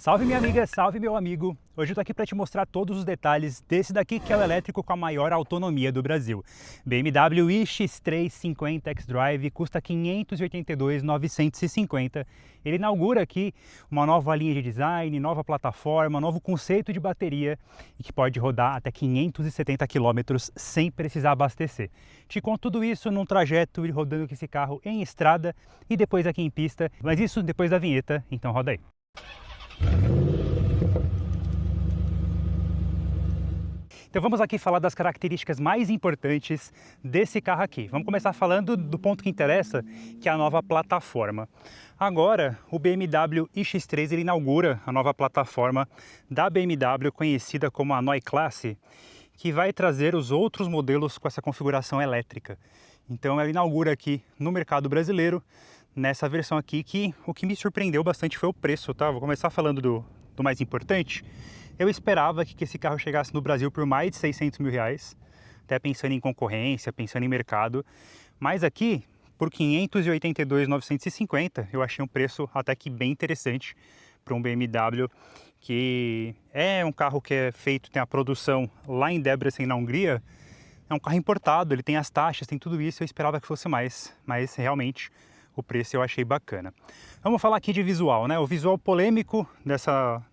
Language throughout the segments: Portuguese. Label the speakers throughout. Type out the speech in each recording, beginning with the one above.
Speaker 1: Salve minha amiga, salve meu amigo! Hoje eu tô aqui para te mostrar todos os detalhes desse daqui que é o elétrico com a maior autonomia do Brasil. BMW iX3 50 xDrive custa R$ 582.950. Ele inaugura aqui uma nova linha de design, nova plataforma, novo conceito de bateria e que pode rodar até 570 km sem precisar abastecer. Te conto tudo isso num trajeto rodando com esse carro em estrada e depois aqui em pista, mas isso depois da vinheta, então roda aí. Então vamos aqui falar das características mais importantes desse carro aqui. Vamos começar falando do ponto que interessa, que é a nova plataforma. Agora, o BMW iX3 ele inaugura a nova plataforma da BMW, conhecida como a Neue Klasse, que vai trazer os outros modelos com essa configuração elétrica. Então ela inaugura aqui no mercado brasileiro, nessa versão aqui, que o que me surpreendeu bastante foi o preço, tá? Vou começar falando do mais importante. Eu esperava que esse carro chegasse no Brasil por mais de 600 mil reais, até pensando em concorrência, pensando em mercado, mas aqui, por 582.950, eu achei um preço até que bem interessante para um BMW, que é um carro que é feito, tem a produção lá em Debrecen, na Hungria. É um carro importado, ele tem as taxas, tem tudo isso, eu esperava que fosse mais, mas realmente o preço eu achei bacana. Vamos falar aqui de visual, né? O visual polêmico dessa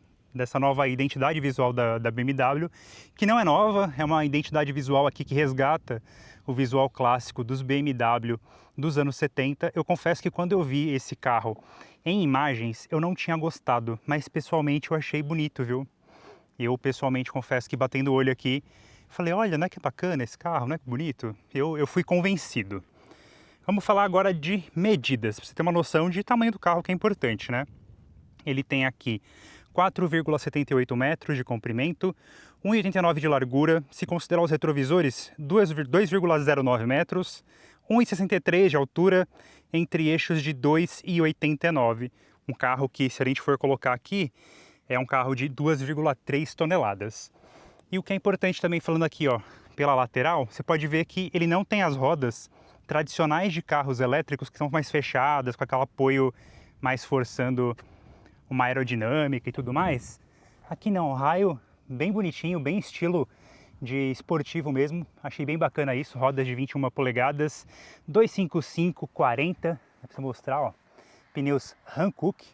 Speaker 1: nova identidade visual da BMW, que não é nova, é uma identidade visual aqui que resgata o visual clássico dos BMW dos anos 70. Eu confesso que quando eu vi esse carro em imagens, eu não tinha gostado, mas pessoalmente eu achei bonito, viu? Eu pessoalmente confesso que batendo o olho aqui, falei, olha, não é que é bacana esse carro, não é que bonito? Eu fui convencido. Vamos falar agora de medidas, para você ter uma noção de tamanho do carro, que é importante, né? Ele tem aqui 4,78 metros de comprimento, 1,89 de largura, se considerar os retrovisores, 2,09 metros, 1,63 de altura, entre eixos de 2,89. Um carro que, se a gente for colocar aqui, é um carro de 2,3 toneladas. E o que é importante também, falando aqui, ó, pela lateral, você pode ver que ele não tem as rodas tradicionais de carros elétricos, que são mais fechadas, com aquele apoio mais forçando uma aerodinâmica e tudo mais. Aqui não, raio bem bonitinho, bem estilo de esportivo mesmo. Achei bem bacana isso, rodas de 21 polegadas, 255/40, dá pra mostrar, ó, pneus Hankook.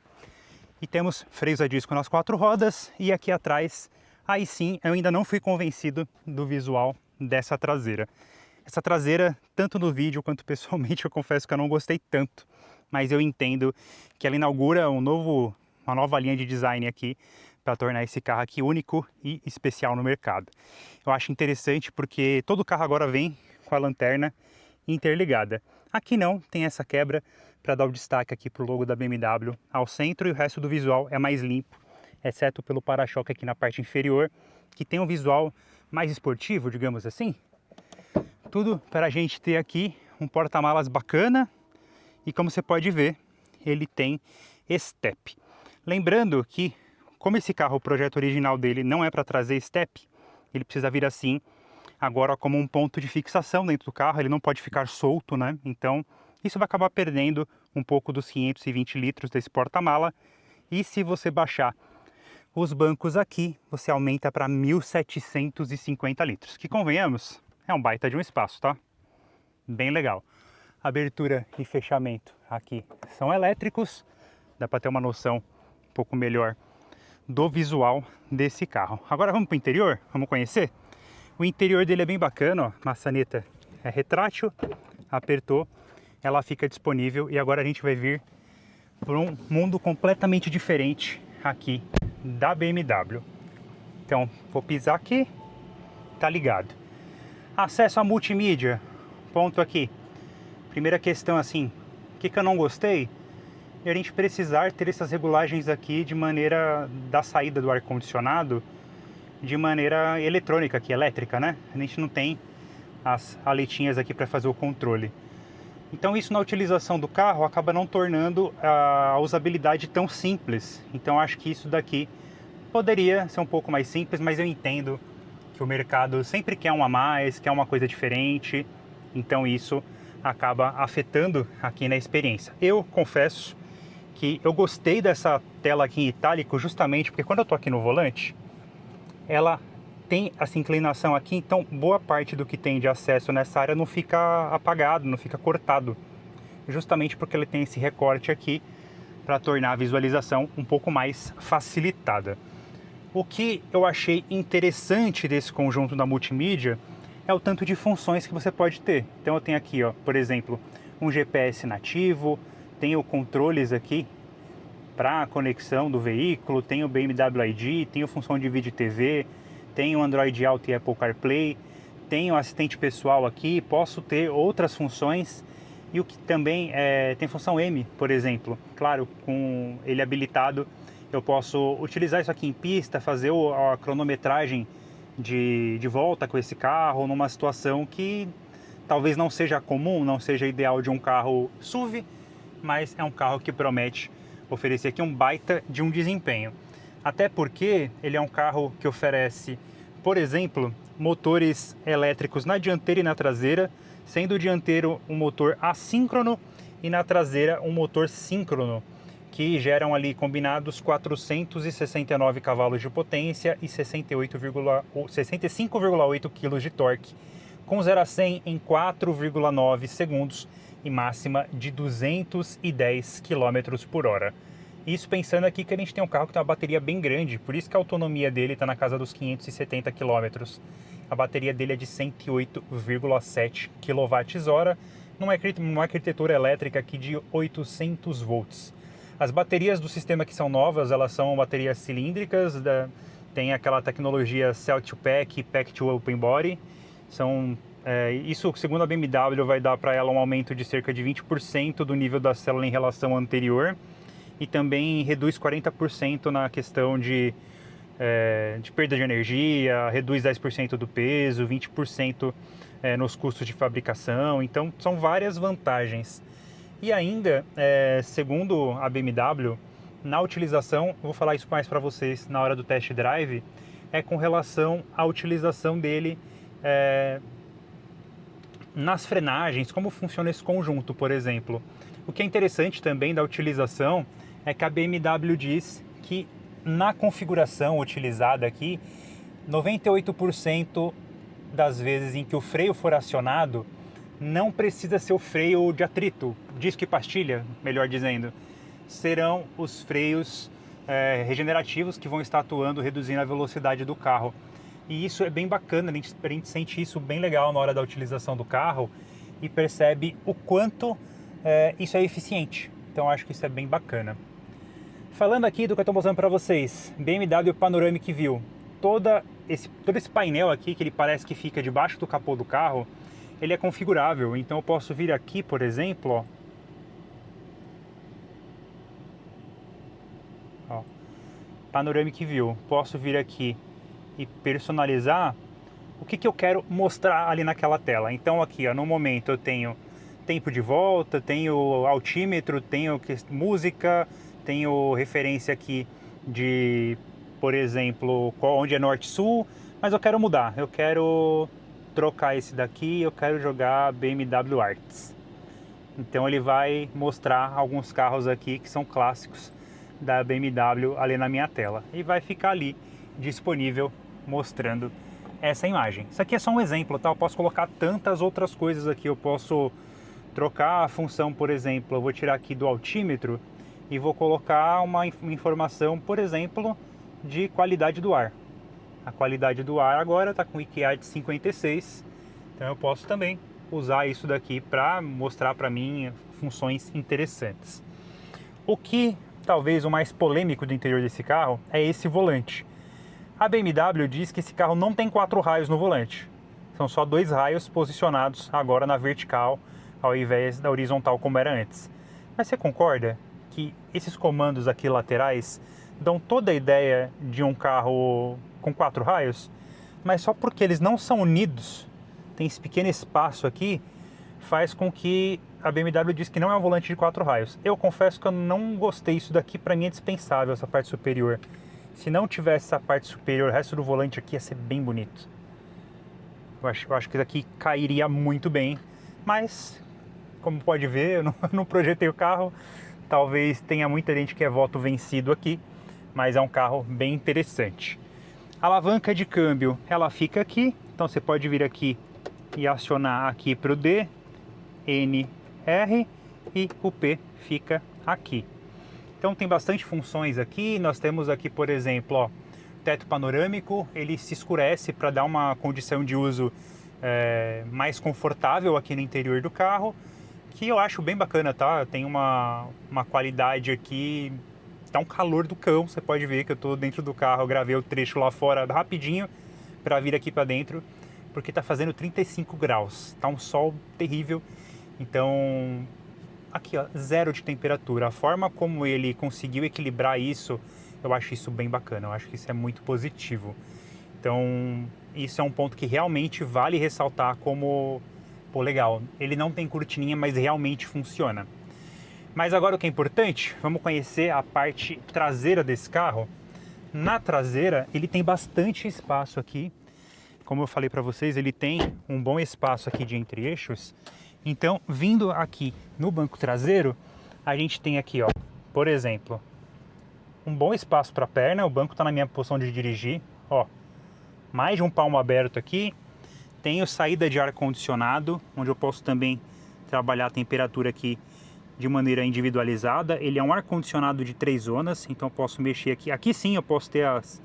Speaker 1: E temos freios a disco nas 4 rodas e aqui atrás, aí sim, eu ainda não fui convencido do visual dessa traseira. Essa traseira, tanto no vídeo quanto pessoalmente, eu confesso que eu não gostei tanto, mas eu entendo que ela inaugura uma nova linha de design aqui para tornar esse carro aqui único e especial no mercado. Eu acho interessante porque todo carro agora vem com a lanterna interligada. Aqui não, tem essa quebra para dar o destaque aqui para o logo da BMW ao centro, e o resto do visual é mais limpo, exceto pelo para-choque aqui na parte inferior, que tem um visual mais esportivo, digamos assim. Tudo para a gente ter aqui um porta-malas bacana e, como você pode ver, ele tem step. Lembrando que, como esse carro, o projeto original dele não é para trazer step, ele precisa vir assim, agora como um ponto de fixação dentro do carro, ele não pode ficar solto, né? Então, isso vai acabar perdendo um pouco dos 520 litros desse porta-mala. E se você baixar os bancos aqui, você aumenta para 1.750 litros, que, convenhamos, é um baita de um espaço, tá? Bem legal. Abertura e fechamento aqui são elétricos, dá para ter uma noção um pouco melhor do visual desse carro. Agora vamos para o interior, vamos conhecer? O interior dele é bem bacana, ó. Maçaneta é retrátil, apertou, ela fica disponível, e agora a gente vai vir para um mundo completamente diferente aqui da BMW. Então, vou pisar aqui, tá ligado. Acesso à multimídia, ponto aqui. Primeira questão, assim, o que eu não gostei? E a gente precisar ter essas regulagens aqui de maneira da saída do ar-condicionado de maneira eletrônica aqui, elétrica, né? A gente não tem as aletinhas aqui para fazer o controle. Então isso, na utilização do carro, acaba não tornando a usabilidade tão simples. Então acho que isso daqui poderia ser um pouco mais simples, mas eu entendo que o mercado sempre quer um a mais, quer uma coisa diferente, então isso acaba afetando aqui na experiência. Eu confesso que eu gostei dessa tela aqui em itálico justamente porque quando eu tô aqui no volante, ela tem essa inclinação aqui, então boa parte do que tem de acesso nessa área não fica apagado, não fica cortado, justamente porque ele tem esse recorte aqui para tornar a visualização um pouco mais facilitada. O que eu achei interessante desse conjunto da multimídia é o tanto de funções que você pode ter. Então eu tenho aqui, ó, por exemplo, um GPS nativo, tenho controles aqui para a conexão do veículo, tenho o BMW ID, tenho função de vídeo TV, tenho Android Auto e Apple CarPlay, tenho assistente pessoal aqui, posso ter outras funções e o que também tem função M, por exemplo. Claro, com ele habilitado eu posso utilizar isso aqui em pista, fazer a cronometragem de volta com esse carro numa situação que talvez não seja comum, não seja ideal de um carro SUV, mas é um carro que promete oferecer aqui um baita de um desempenho. Até porque ele é um carro que oferece, por exemplo, motores elétricos na dianteira e na traseira, sendo o dianteiro um motor assíncrono e na traseira um motor síncrono, que geram ali combinados 469 cavalos de potência e 65,8 kg de torque, com 0 a 100 em 4,9 segundos e máxima de 210 km por hora. Isso pensando aqui que a gente tem um carro que tem uma bateria bem grande, por isso que a autonomia dele está na casa dos 570 km. A bateria dele é de 108,7 kWh, numa arquitetura elétrica aqui de 800 volts. As baterias do sistema que são novas, elas são baterias cilíndricas, tem aquela tecnologia Cell to Pack, Pack to Open Body. Isso, segundo a BMW, vai dar para ela um aumento de cerca de 20% do nível da célula em relação ao anterior e também reduz 40% na questão de perda de energia, reduz 10% do peso, 20% nos custos de fabricação. Então, são várias vantagens. E ainda, segundo a BMW, na utilização, vou falar isso mais para vocês na hora do test drive, é com relação à utilização dele nas frenagens, como funciona esse conjunto, por exemplo. O que é interessante também da utilização é que a BMW diz que na configuração utilizada aqui, 98% das vezes em que o freio for acionado, não precisa ser o freio de atrito, disco e pastilha, melhor dizendo. Serão os freios regenerativos que vão estar atuando, reduzindo a velocidade do carro. E isso é bem bacana, a gente sente isso bem legal na hora da utilização do carro e percebe o quanto isso é eficiente. Então acho que isso é bem bacana. Falando aqui do que eu estou mostrando para vocês, BMW Panoramic View. Todo esse painel aqui, que ele parece que fica debaixo do capô do carro, ele é configurável. Então eu posso vir aqui, por exemplo, ó, Panoramic View. Posso vir aqui e personalizar o que eu quero mostrar ali naquela tela. Então aqui, ó, no momento eu tenho tempo de volta, tenho altímetro, tenho música, tenho referência aqui de, por exemplo, onde é norte-sul, mas eu quero mudar, eu quero trocar esse daqui, eu quero jogar BMW Arts. Então ele vai mostrar alguns carros aqui que são clássicos da BMW ali na minha tela e vai ficar ali disponível mostrando essa imagem. Isso aqui é só um exemplo, tá? Eu posso colocar tantas outras coisas aqui, eu posso trocar a função, por exemplo, eu vou tirar aqui do altímetro e vou colocar uma informação, por exemplo, de qualidade do ar. A qualidade do ar agora está com IQA de 56, então eu posso também usar isso daqui para mostrar para mim funções interessantes. O que talvez o mais polêmico do interior desse carro é esse volante. A BMW diz que esse carro não tem 4 raios no volante, são só 2 raios posicionados agora na vertical ao invés da horizontal como era antes. Mas você concorda que esses comandos aqui laterais dão toda a ideia de um carro com 4 raios, mas só porque eles não são unidos, tem esse pequeno espaço aqui, faz com que a BMW diz que não é um volante de 4 raios. Eu confesso que eu não gostei, isso daqui para mim é dispensável, essa parte superior. Se não tivesse essa parte superior, o resto do volante aqui ia ser bem bonito. Eu acho que isso aqui cairia muito bem, mas como pode ver, eu não projetei o carro, talvez tenha muita gente que é voto vencido aqui, mas é um carro bem interessante. A alavanca de câmbio, ela fica aqui, então você pode vir aqui e acionar aqui para o D, N, R, e o P fica aqui. Então tem bastante funções aqui. Nós temos aqui, por exemplo, ó, teto panorâmico, ele se escurece para dar uma condição de uso mais confortável aqui no interior do carro, que eu acho bem bacana, tá? Tem uma qualidade aqui, tá um calor do cão. Você pode ver que eu tô dentro do carro, eu gravei o trecho lá fora rapidinho para vir aqui para dentro, porque tá fazendo 35 graus, tá um sol terrível. Então aqui ó, 0 de temperatura. A forma como ele conseguiu equilibrar isso, eu acho isso bem bacana, eu acho que isso é muito positivo. Então isso é um ponto que realmente vale ressaltar como, pô, legal, ele não tem cortininha, mas realmente funciona. Mas agora o que é importante, vamos conhecer a parte traseira desse carro. Na traseira ele tem bastante espaço aqui, como eu falei para vocês, ele tem um bom espaço aqui de entre-eixos. Então, vindo aqui no banco traseiro, a gente tem aqui, ó, por exemplo, um bom espaço para a perna. O banco está na minha posição de dirigir, ó, mais de um palmo aberto aqui. Tenho saída de ar condicionado, onde eu posso também trabalhar a temperatura aqui de maneira individualizada. Ele é um ar condicionado de 3 zonas, então eu posso mexer aqui. Aqui sim eu posso ter as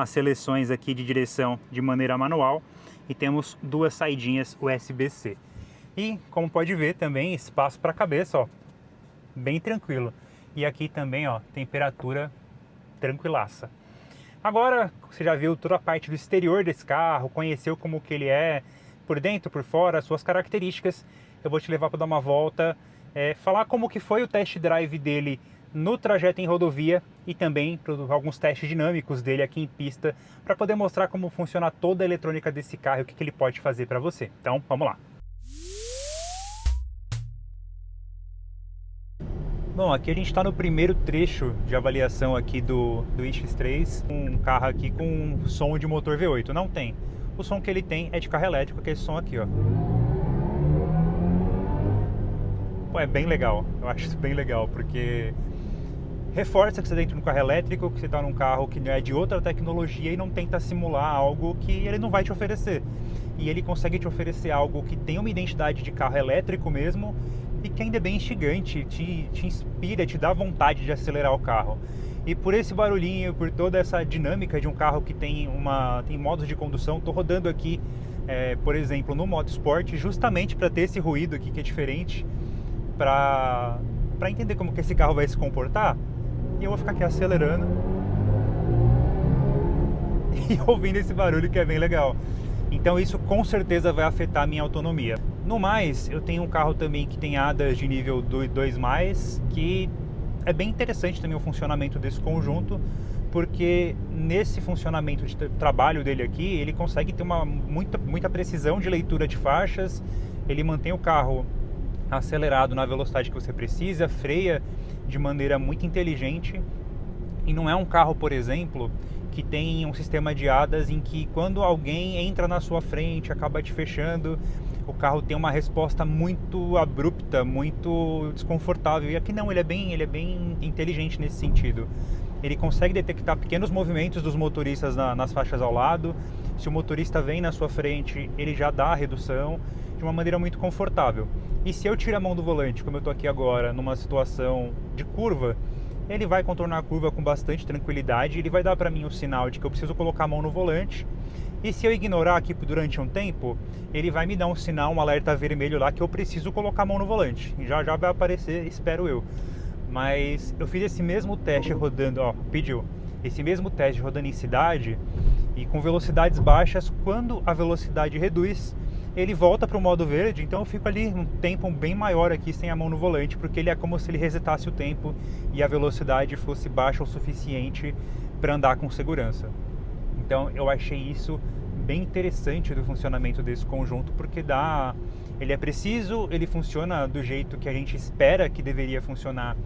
Speaker 1: seleções aqui de direção de maneira manual, e temos 2 saidinhas USB-C. E como pode ver também espaço para a cabeça, ó, bem tranquilo. E aqui também, ó, temperatura tranquilaça. Agora você já viu toda a parte do exterior desse carro, conheceu como que ele é por dentro, por fora, suas características. Eu vou te levar para dar uma volta, falar como que foi o test drive dele no trajeto em rodovia e também alguns testes dinâmicos dele aqui em pista, para poder mostrar como funciona toda a eletrônica desse carro e o que ele pode fazer para você. Então vamos lá. Bom, aqui a gente está no primeiro trecho de avaliação aqui do iX3, um carro aqui com som de motor V8. Não tem. O som que ele tem é de carro elétrico, que é esse som aqui, ó. Pô, é bem legal, eu acho isso bem legal, porque reforça que você está dentro de um carro elétrico, que você está num carro que é de outra tecnologia e não tenta simular algo que ele não vai te oferecer. E ele consegue te oferecer algo que tem uma identidade de carro elétrico mesmo, e que ainda é bem instigante, te inspira, te dá vontade de acelerar o carro. E por esse barulhinho, por toda essa dinâmica de um carro que tem modos de condução, estou rodando aqui, por exemplo, no modo Sport, justamente para ter esse ruído aqui que é diferente, para entender como que esse carro vai se comportar. E eu vou ficar aqui acelerando e ouvindo esse barulho que é bem legal. Então isso com certeza vai afetar a minha autonomia. No mais, eu tenho um carro também que tem ADAS de nível 2+, que é bem interessante também o funcionamento desse conjunto, porque nesse funcionamento de trabalho dele aqui, ele consegue ter muita precisão de leitura de faixas, ele mantém o carro acelerado na velocidade que você precisa, freia de maneira muito inteligente, e não é um carro, por exemplo, que tem um sistema de ADAS em que quando alguém entra na sua frente, acaba te fechando, o carro tem uma resposta muito abrupta, muito desconfortável. E aqui não, ele é bem inteligente nesse sentido. Ele consegue detectar pequenos movimentos dos motoristas nas faixas ao lado. Se o motorista vem na sua frente, ele já dá a redução de uma maneira muito confortável. E se eu tirar a mão do volante, como eu estou aqui agora, numa situação de curva, ele vai contornar a curva com bastante tranquilidade. Ele vai dar para mim o sinal de que eu preciso colocar a mão no volante. E se eu ignorar aqui durante um tempo, ele vai me dar um sinal, um alerta vermelho lá, que eu preciso colocar a mão no volante. Já vai aparecer, espero eu. Mas eu fiz esse mesmo teste rodando, ó, esse mesmo teste rodando em cidade e com velocidades baixas. Quando a velocidade reduz, ele volta para o modo verde, então eu fico ali um tempo bem maior aqui sem a mão no volante, porque ele é como se ele resetasse o tempo e a velocidade fosse baixa o suficiente para andar com segurança. Então eu achei isso bem interessante do funcionamento desse conjunto, porque ele é preciso, ele funciona do jeito que a gente espera que deveria funcionar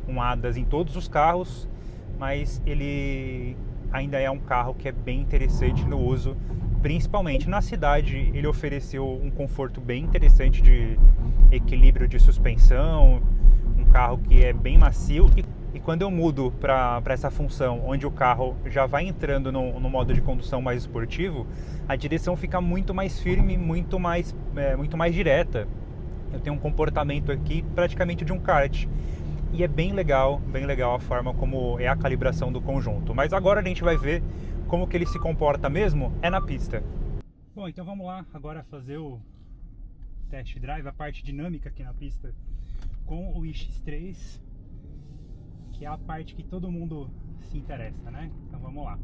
Speaker 1: um ADAS em todos os carros, mas ele ainda é um carro que é bem interessante no uso, principalmente na cidade. Ele ofereceu um conforto bem interessante de equilíbrio de suspensão, um carro que é bem macio, e quando eu mudo para essa função onde o carro já vai entrando no modo de condução mais esportivo, a direção fica muito mais firme, muito mais direta. Eu tenho um comportamento aqui praticamente de um kart. E é bem legal a forma como é a calibração do conjunto. Mas agora a gente vai ver como que ele se comporta mesmo na pista. Bom, então vamos lá agora fazer o test drive, a parte dinâmica aqui na pista com o iX3, que é a parte que todo mundo se interessa, né? Então vamos lá.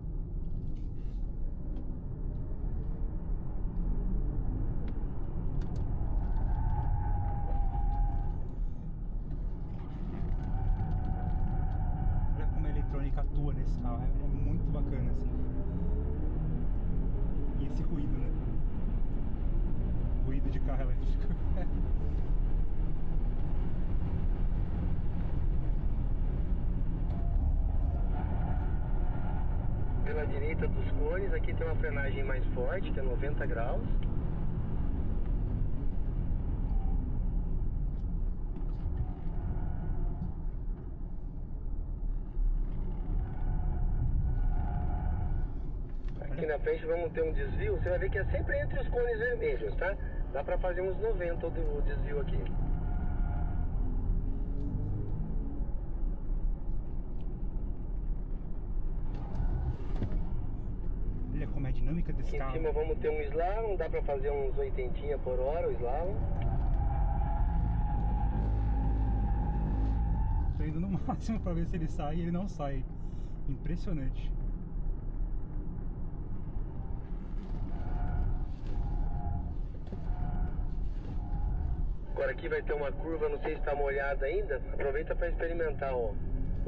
Speaker 1: Olha como a eletrônica atua nesse carro, é muito bacana assim. E esse ruído, né? Ruído de carro elétrico.
Speaker 2: Pela direita dos cones, aqui tem uma frenagem mais forte, que é 90 graus. Aqui na frente vamos ter um desvio, você vai ver que é sempre entre os cones vermelhos, tá? Dá pra fazer uns 90 o desvio aqui.
Speaker 1: Olha como é a dinâmica desse
Speaker 2: Aqui
Speaker 1: carro.
Speaker 2: em cima vamos ter um slalom, dá pra fazer uns 80 por hora o slalom.
Speaker 1: Tô indo no máximo pra ver se ele sai, e ele não sai. Impressionante.
Speaker 2: Agora aqui vai ter uma curva, não sei se está molhada ainda. Aproveita para experimentar o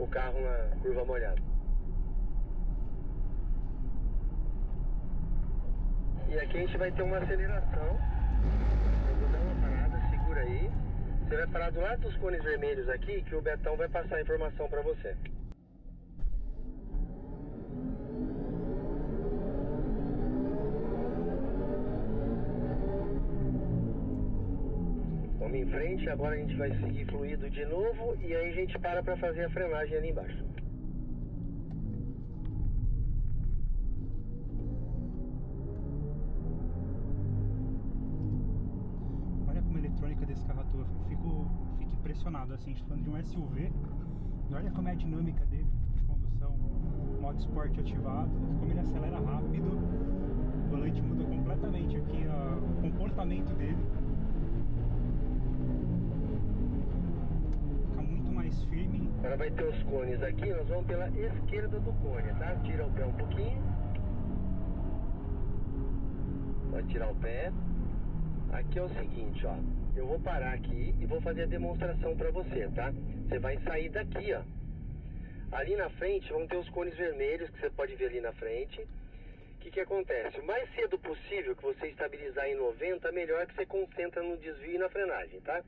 Speaker 2: carro na curva molhada. E aqui a gente vai ter uma aceleração. Eu vou dar uma parada, segura aí. Você vai parar do lado dos cones vermelhos aqui, que o Betão vai passar a informação para você. Vamos em frente, agora a gente vai seguir fluido de novo e aí a gente para fazer a frenagem ali embaixo.
Speaker 1: Olha como a eletrônica desse carro atua. Fico impressionado assim, a gente tá falando de um SUV. E olha como é a dinâmica dele de condução, modo esporte ativado, como ele acelera rápido. O volante muda completamente aqui o comportamento dele. Mais firme.
Speaker 2: Agora vai ter os cones aqui, nós vamos pela esquerda do cone, tá? Tira o pé um pouquinho. Pode tirar o pé. Aqui é o seguinte, ó. Eu vou parar aqui e vou fazer a demonstração pra você, tá? Você vai sair daqui, ó. Ali na frente vão ter os cones vermelhos, que você pode ver ali na frente. O que acontece? O mais cedo possível que você estabilizar em 90, melhor que você concentra no desvio e na frenagem, tá?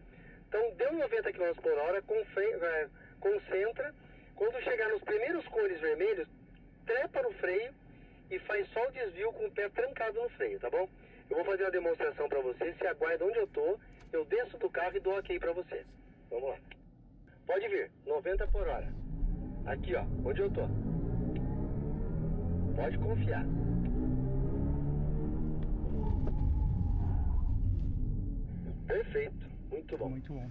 Speaker 2: Então, deu 90 km por hora, concentra. Quando chegar nos primeiros cones vermelhos, trepa no freio e faz só o desvio com o pé trancado no freio, tá bom? Eu vou fazer uma demonstração pra você, você aguarda onde eu tô, eu desço do carro e dou ok pra você. Vamos lá. Pode vir, 90 por hora. Aqui, ó, onde eu tô. Pode confiar. Perfeito. Muito bom.
Speaker 1: Muito bom.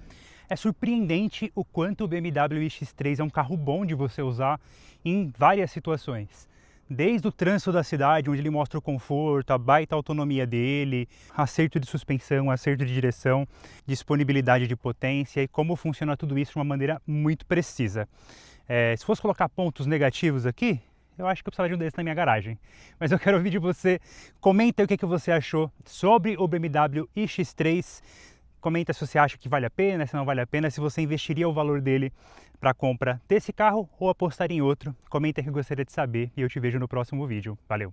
Speaker 1: É surpreendente o quanto o BMW iX3 é um carro bom de você usar em várias situações. Desde o trânsito da cidade, onde ele mostra o conforto, a baita autonomia dele, acerto de suspensão, acerto de direção, disponibilidade de potência e como funciona tudo isso de uma maneira muito precisa. Se fosse colocar pontos negativos aqui, eu acho que eu precisava de um desses na minha garagem. Mas eu quero ouvir de você. Comenta aí o que você achou sobre o BMW iX3. Comenta se você acha que vale a pena, se não vale a pena, se você investiria o valor dele para a compra desse carro ou apostaria em outro. Comenta aí que eu gostaria de saber e eu te vejo no próximo vídeo. Valeu!